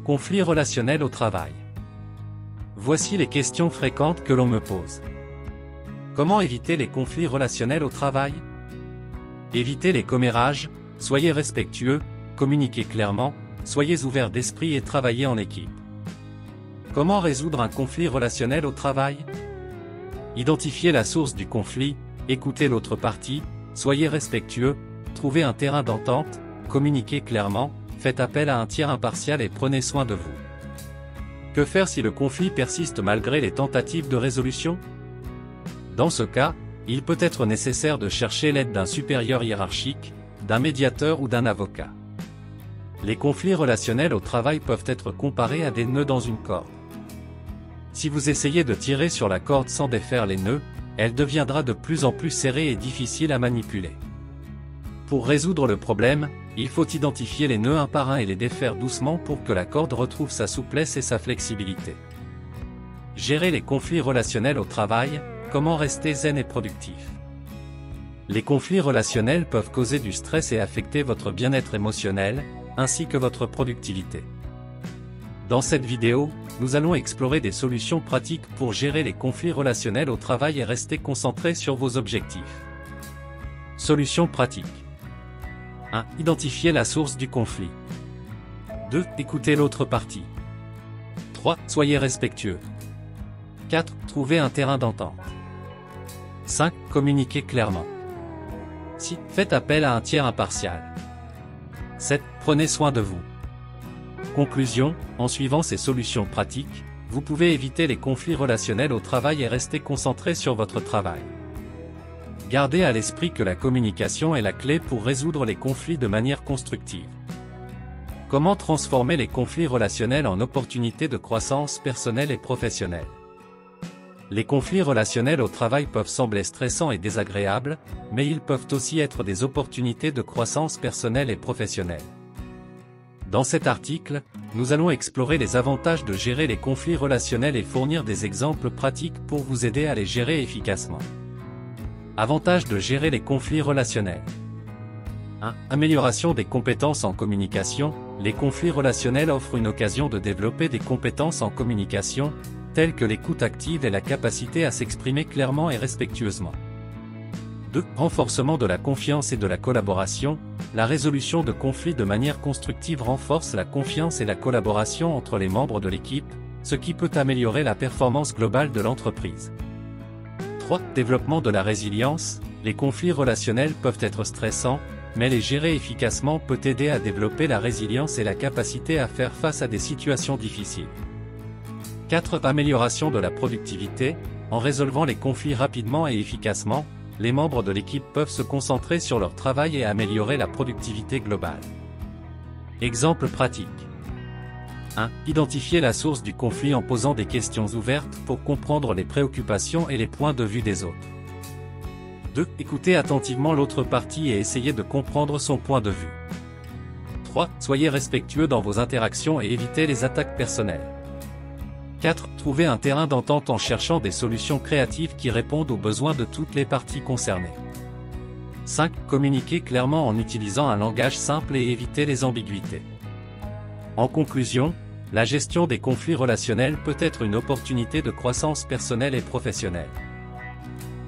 Conflits relationnels au travail. Voici les questions fréquentes que l'on me pose. Comment éviter les conflits relationnels au travail? Évitez les commérages, soyez respectueux, communiquez clairement, soyez ouverts d'esprit et travaillez en équipe. Comment résoudre un conflit relationnel au travail? Identifiez la source du conflit, écoutez l'autre partie, soyez respectueux, trouvez un terrain d'entente, communiquez clairement, faites appel à un tiers impartial et prenez soin de vous. Que faire si le conflit persiste malgré les tentatives de résolution? Dans ce cas, il peut être nécessaire de chercher l'aide d'un supérieur hiérarchique, d'un médiateur ou d'un avocat. Les conflits relationnels au travail peuvent être comparés à des nœuds dans une corde. Si vous essayez de tirer sur la corde sans défaire les nœuds, elle deviendra de plus en plus serrée et difficile à manipuler. Pour résoudre le problème, il faut identifier les nœuds un par un et les défaire doucement pour que la corde retrouve sa souplesse et sa flexibilité. Gérer les conflits relationnels au travail, comment rester zen et productif? Les conflits relationnels peuvent causer du stress et affecter votre bien-être émotionnel, ainsi que votre productivité. Dans cette vidéo, nous allons explorer des solutions pratiques pour gérer les conflits relationnels au travail et rester concentré sur vos objectifs. Solutions pratiques. 1. Identifiez la source du conflit. 2. Écoutez l'autre partie. 3. Soyez respectueux. 4. Trouvez un terrain d'entente. 5. Communiquez clairement. 6. Faites appel à un tiers impartial. 7. Prenez soin de vous. Conclusion, en suivant ces solutions pratiques, vous pouvez éviter les conflits relationnels au travail et rester concentré sur votre travail. Gardez à l'esprit que la communication est la clé pour résoudre les conflits de manière constructive. Comment transformer les conflits relationnels en opportunités de croissance personnelle et professionnelle? Les conflits relationnels au travail peuvent sembler stressants et désagréables, mais ils peuvent aussi être des opportunités de croissance personnelle et professionnelle. Dans cet article, nous allons explorer les avantages de gérer les conflits relationnels et fournir des exemples pratiques pour vous aider à les gérer efficacement. Avantages de gérer les conflits relationnels. 1. Amélioration des compétences en communication. Les conflits relationnels offrent une occasion de développer des compétences en communication, telles que l'écoute active et la capacité à s'exprimer clairement et respectueusement. 2. Renforcement de la confiance et de la collaboration. La résolution de conflits de manière constructive renforce la confiance et la collaboration entre les membres de l'équipe, ce qui peut améliorer la performance globale de l'entreprise. 3. Développement de la résilience. Les conflits relationnels peuvent être stressants, mais les gérer efficacement peut aider à développer la résilience et la capacité à faire face à des situations difficiles. 4. Amélioration de la productivité. En résolvant les conflits rapidement et efficacement, les membres de l'équipe peuvent se concentrer sur leur travail et améliorer la productivité globale. Exemple pratique. 1. Identifier la source du conflit en posant des questions ouvertes pour comprendre les préoccupations et les points de vue des autres. 2. Écoutez attentivement l'autre partie et essayez de comprendre son point de vue. 3. Soyez respectueux dans vos interactions et évitez les attaques personnelles. 4. Trouvez un terrain d'entente en cherchant des solutions créatives qui répondent aux besoins de toutes les parties concernées. 5. Communiquez clairement en utilisant un langage simple et évitez les ambiguïtés. En conclusion, la gestion des conflits relationnels peut être une opportunité de croissance personnelle et professionnelle.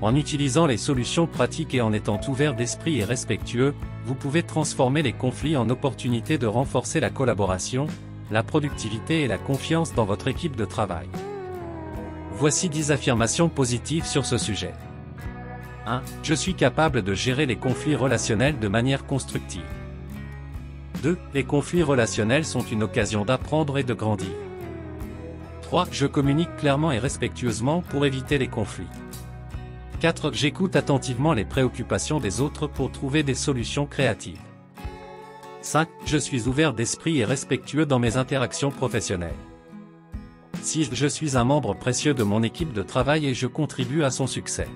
En utilisant les solutions pratiques et en étant ouvert d'esprit et respectueux, vous pouvez transformer les conflits en opportunités de renforcer la collaboration, la productivité et la confiance dans votre équipe de travail. Voici 10 affirmations positives sur ce sujet. 1. Je suis capable de gérer les conflits relationnels de manière constructive. 2. Les conflits relationnels sont une occasion d'apprendre et de grandir. 3. Je communique clairement et respectueusement pour éviter les conflits. 4. J'écoute attentivement les préoccupations des autres pour trouver des solutions créatives. 5. Je suis ouvert d'esprit et respectueux dans mes interactions professionnelles. 6. Je suis un membre précieux de mon équipe de travail et je contribue à son succès.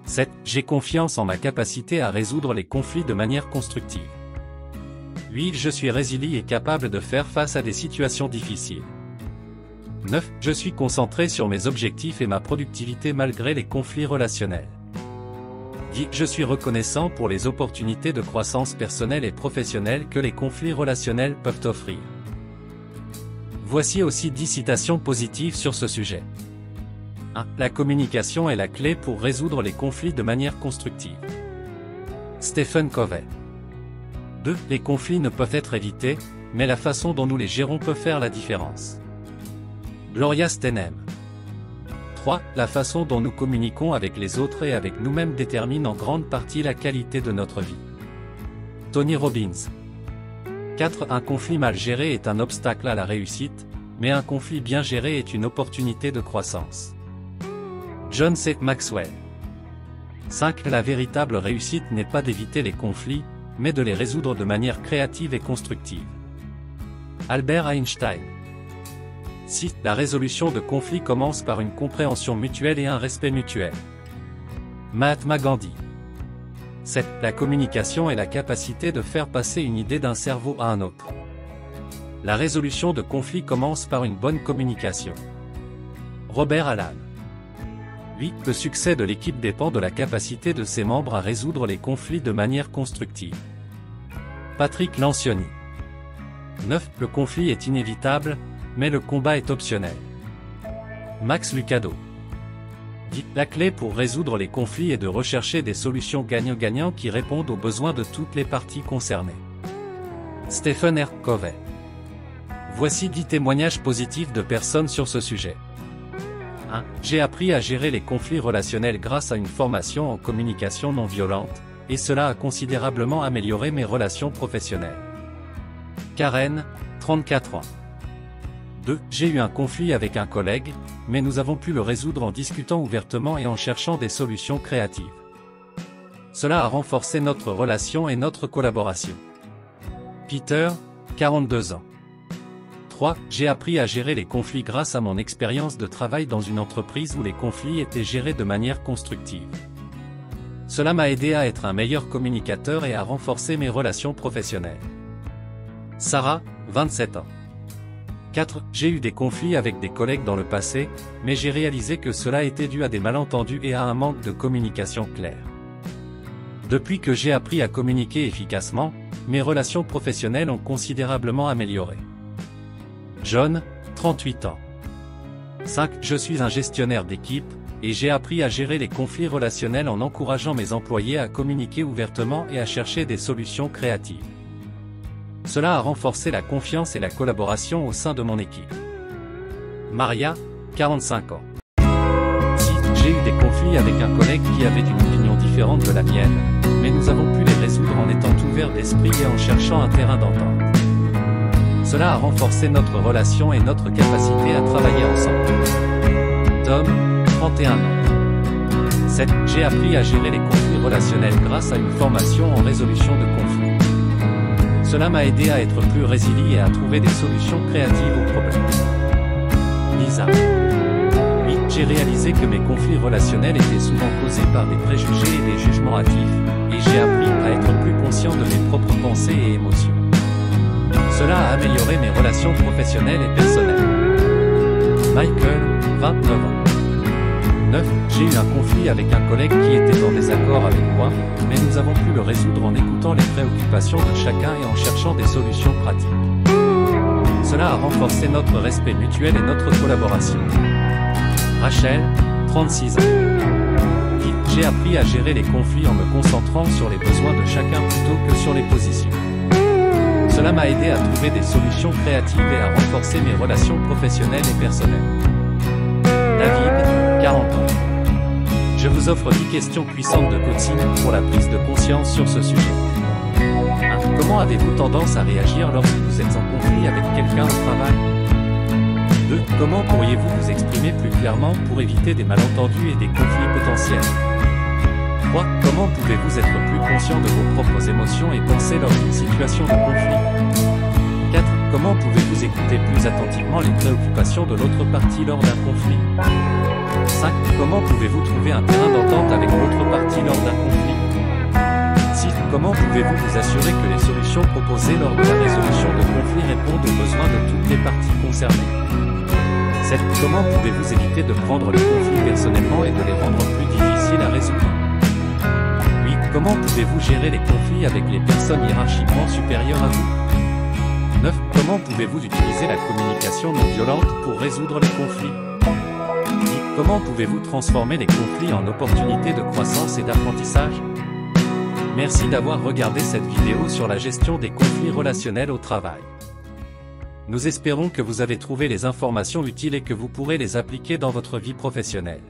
7. J'ai confiance en ma capacité à résoudre les conflits de manière constructive. 8. Je suis résilient et capable de faire face à des situations difficiles. 9. Je suis concentré sur mes objectifs et ma productivité malgré les conflits relationnels. 10. Je suis reconnaissant pour les opportunités de croissance personnelle et professionnelle que les conflits relationnels peuvent offrir. Voici aussi 10 citations positives sur ce sujet. 1. La communication est la clé pour résoudre les conflits de manière constructive. Stephen Covey. 2. Les conflits ne peuvent être évités, mais la façon dont nous les gérons peut faire la différence. Gloria Steinem. 3. La façon dont nous communiquons avec les autres et avec nous-mêmes détermine en grande partie la qualité de notre vie. Tony Robbins. 4. Un conflit mal géré est un obstacle à la réussite, mais un conflit bien géré est une opportunité de croissance. John C. Maxwell. 5. La véritable réussite n'est pas d'éviter les conflits, mais de les résoudre de manière créative et constructive. Albert Einstein. 6. La résolution de conflits commence par une compréhension mutuelle et un respect mutuel. Mahatma Gandhi. 7. La communication est la capacité de faire passer une idée d'un cerveau à un autre. La résolution de conflits commence par une bonne communication. Robert Allan. 8. Le succès de l'équipe dépend de la capacité de ses membres à résoudre les conflits de manière constructive. Patrick Lencioni. 9. Le conflit est inévitable, mais le combat est optionnel. Max Lucado. 10. La clé pour résoudre les conflits est de rechercher des solutions gagnant-gagnant qui répondent aux besoins de toutes les parties concernées. Stephen R. Covey. Voici 10 témoignages positifs de personnes sur ce sujet. 1. J'ai appris à gérer les conflits relationnels grâce à une formation en communication non violente, et cela a considérablement amélioré mes relations professionnelles. Karen, 34 ans. 2. J'ai eu un conflit avec un collègue, mais nous avons pu le résoudre en discutant ouvertement et en cherchant des solutions créatives. Cela a renforcé notre relation et notre collaboration. Peter, 42 ans. 3. J'ai appris à gérer les conflits grâce à mon expérience de travail dans une entreprise où les conflits étaient gérés de manière constructive. Cela m'a aidé à être un meilleur communicateur et à renforcer mes relations professionnelles. Sarah, 27 ans. 4. J'ai eu des conflits avec des collègues dans le passé, mais j'ai réalisé que cela était dû à des malentendus et à un manque de communication claire. Depuis que j'ai appris à communiquer efficacement, mes relations professionnelles ont considérablement amélioré. John, 38 ans. 5. Je suis un gestionnaire d'équipe, et j'ai appris à gérer les conflits relationnels en encourageant mes employés à communiquer ouvertement et à chercher des solutions créatives. Cela a renforcé la confiance et la collaboration au sein de mon équipe. Maria, 45 ans. 6. J'ai eu des conflits avec un collègue qui avait une opinion différente de la mienne, mais nous avons pu les résoudre en étant ouverts d'esprit et en cherchant un terrain d'entente. Cela a renforcé notre relation et notre capacité à travailler ensemble. Tom, 31 ans. 7. J'ai appris à gérer les conflits relationnels grâce à une formation en résolution de conflits. Cela m'a aidé à être plus résilient et à trouver des solutions créatives aux problèmes. Lisa. 8. J'ai réalisé que mes conflits relationnels étaient souvent causés par des préjugés et des jugements hâtifs, et j'ai appris à être plus conscient de mes propres pensées et émotions. Cela a amélioré mes relations professionnelles et personnelles. Michael, 29 ans. 9. J'ai eu un conflit avec un collègue qui était en désaccord avec moi, mais nous avons pu le résoudre en écoutant les préoccupations de chacun et en cherchant des solutions pratiques. Cela a renforcé notre respect mutuel et notre collaboration. Rachel, 36 ans. 10. J'ai appris à gérer les conflits en me concentrant sur les besoins de chacun plutôt que sur les positions. Cela m'a aidé à trouver des solutions créatives et à renforcer mes relations professionnelles et personnelles. David, 40 ans. Je vous offre 10 questions puissantes de coaching pour la prise de conscience sur ce sujet. 1. Comment avez-vous tendance à réagir lorsque vous êtes en conflit avec quelqu'un au travail? 2. Comment pourriez-vous vous exprimer plus clairement pour éviter des malentendus et des conflits potentiels? 3. Comment pouvez-vous être plus conscient de vos propres émotions et pensées lors d'une situation de conflit? 4. Comment pouvez-vous écouter plus attentivement les préoccupations de l'autre partie lors d'un conflit? 5. Comment pouvez-vous trouver un terrain d'entente avec l'autre partie lors d'un conflit? 6. Comment pouvez-vous vous assurer que les solutions proposées lors de la résolution de conflits répondent aux besoins de toutes les parties concernées? 7. Comment pouvez-vous éviter de prendre les conflits personnellement et de les rendre plus difficiles à résoudre? 8. Comment pouvez-vous gérer les conflits avec les personnes hiérarchiquement supérieures à vous? 9. Comment pouvez-vous utiliser la communication non violente pour résoudre les conflits? Comment pouvez-vous transformer les conflits en opportunités de croissance et d'apprentissage? Merci d'avoir regardé cette vidéo sur la gestion des conflits relationnels au travail. Nous espérons que vous avez trouvé les informations utiles et que vous pourrez les appliquer dans votre vie professionnelle.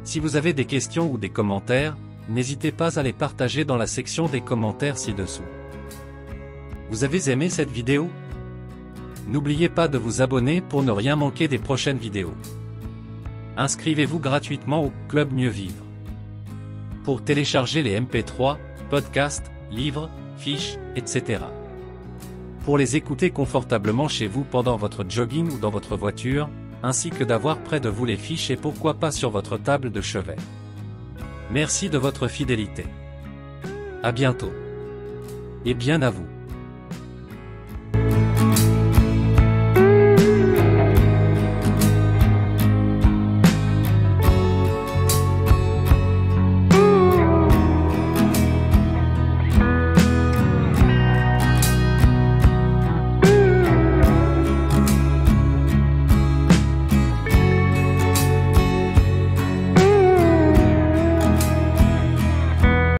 Si vous avez des questions ou des commentaires, n'hésitez pas à les partager dans la section des commentaires ci-dessous. Vous avez aimé cette vidéo? N'oubliez pas de vous abonner pour ne rien manquer des prochaines vidéos. Inscrivez-vous gratuitement au Club Mieux Vivre pour télécharger les MP3, podcasts, livres, fiches, etc. Pour les écouter confortablement chez vous pendant votre jogging ou dans votre voiture, ainsi que d'avoir près de vous les fiches et pourquoi pas sur votre table de chevet. Merci de votre fidélité. À bientôt. Et bien à vous.